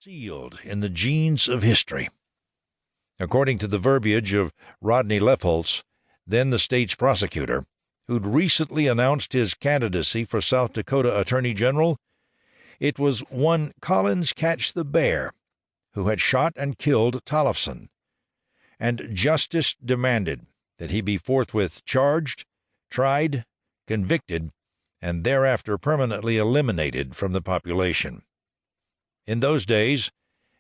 sealed in the genes of history. According to the verbiage of Rodney Lefholtz, then the state's prosecutor, who'd recently announced his candidacy for South Dakota Attorney General, it was one Collins Catch the Bear who had shot and killed Tollefson, and justice demanded that he be forthwith charged, tried, convicted, and thereafter permanently eliminated from the population. In those days,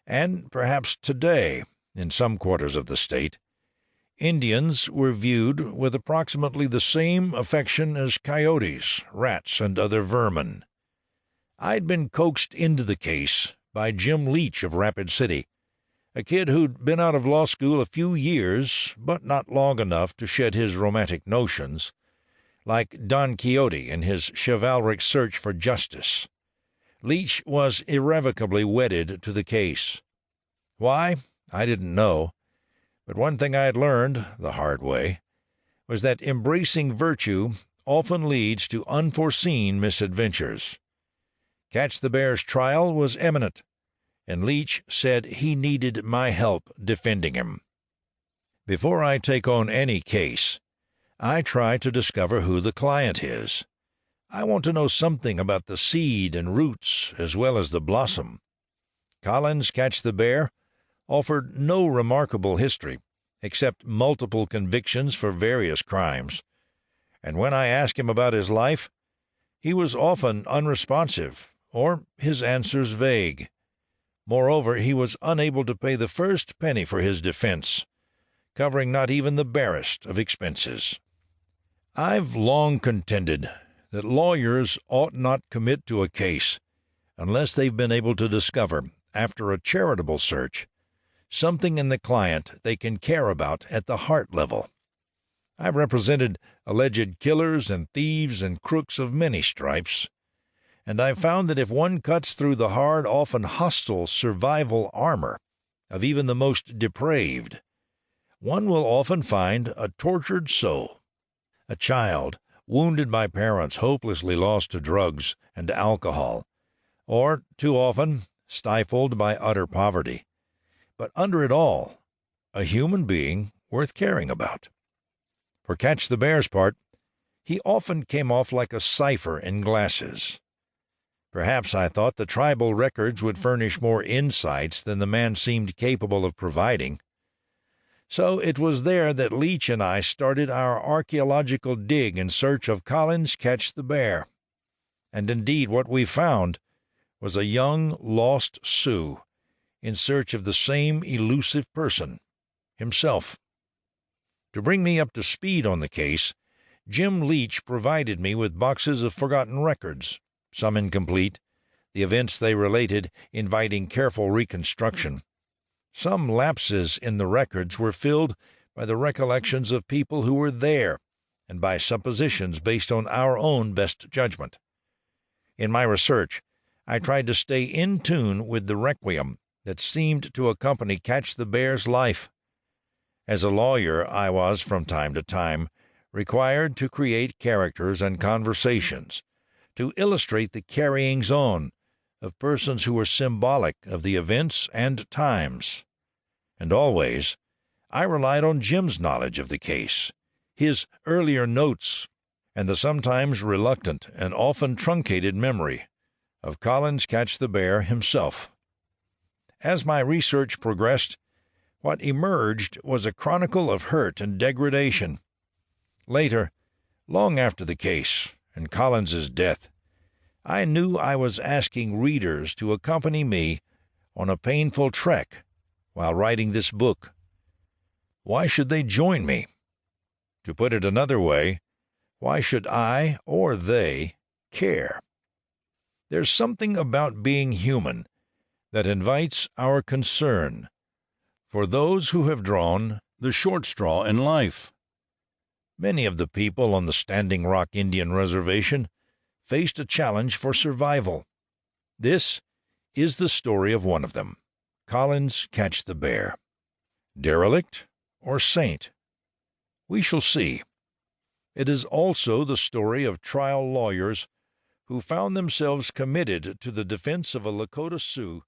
and perhaps today in some quarters of the state, Indians were viewed with approximately the same affection as coyotes, rats, and other vermin. I'd been coaxed into the case by Jim Leach of Rapid City, a kid who'd been out of law school a few years, but not long enough to shed his romantic notions, like Don Quixote in his chivalric search for justice. Leach was irrevocably wedded to the case. Why, I didn't know, but one thing I had learned the hard way was that embracing virtue often leads to unforeseen misadventures. Catch the Bear's trial was imminent, and Leach said he needed my help defending him. Before I take on any case, I try to discover who the client is. I want to know something about the seed and roots as well as the blossom. Collins Catch the Bear offered no remarkable history, except multiple convictions for various crimes, and when I asked him about his life, he was often unresponsive, or his answers vague. Moreover, he was unable to pay the first penny for his defense, covering not even the barest of expenses. I've long contended that lawyers ought not commit to a case unless they've been able to discover, after a charitable search, something in the client they can care about at the heart level. I've represented alleged killers and thieves and crooks of many stripes, and I've found that if one cuts through the hard, often hostile survival armor of even the most depraved, one will often find a tortured soul, a child wounded by parents hopelessly lost to drugs and alcohol, or, too often, stifled by utter poverty, but under it all, a human being worth caring about. For Catch the Bear's part, he often came off like a cipher in glasses. Perhaps I thought the tribal records would furnish more insights than the man seemed capable of providing. So it was there that Leach and I started our archaeological dig in search of Collins Catch the Bear. And indeed what we found was a young lost Sioux in search of the same elusive person, himself. To bring me up to speed on the case, Jim Leach provided me with boxes of forgotten records, some incomplete, the events they related inviting careful reconstruction. Some lapses in the records were filled by the recollections of people who were there and by suppositions based on our own best judgment. In my research, I tried to stay in tune with the requiem that seemed to accompany Catch the Bear's life. As a lawyer, I was, from time to time, required to create characters and conversations, to illustrate the carryings-on of persons who were symbolic of the events and times. And always, I relied on Jim's knowledge of the case, his earlier notes, and the sometimes reluctant and often truncated memory of Collins Catch the Bear himself. As my research progressed, what emerged was a chronicle of hurt and degradation. Later, long after the case and Collins's death, I knew I was asking readers to accompany me on a painful trek while writing this book. Why should they join me? To put it another way, why should I or they care? There's something about being human that invites our concern for those who have drawn the short straw in life. Many of the people on the Standing Rock Indian Reservation faced a challenge for survival. This is the story of one of them, Collins Catch the Bear. Derelict or saint? We shall see. It is also the story of trial lawyers who found themselves committed to the defense of a Lakota Sioux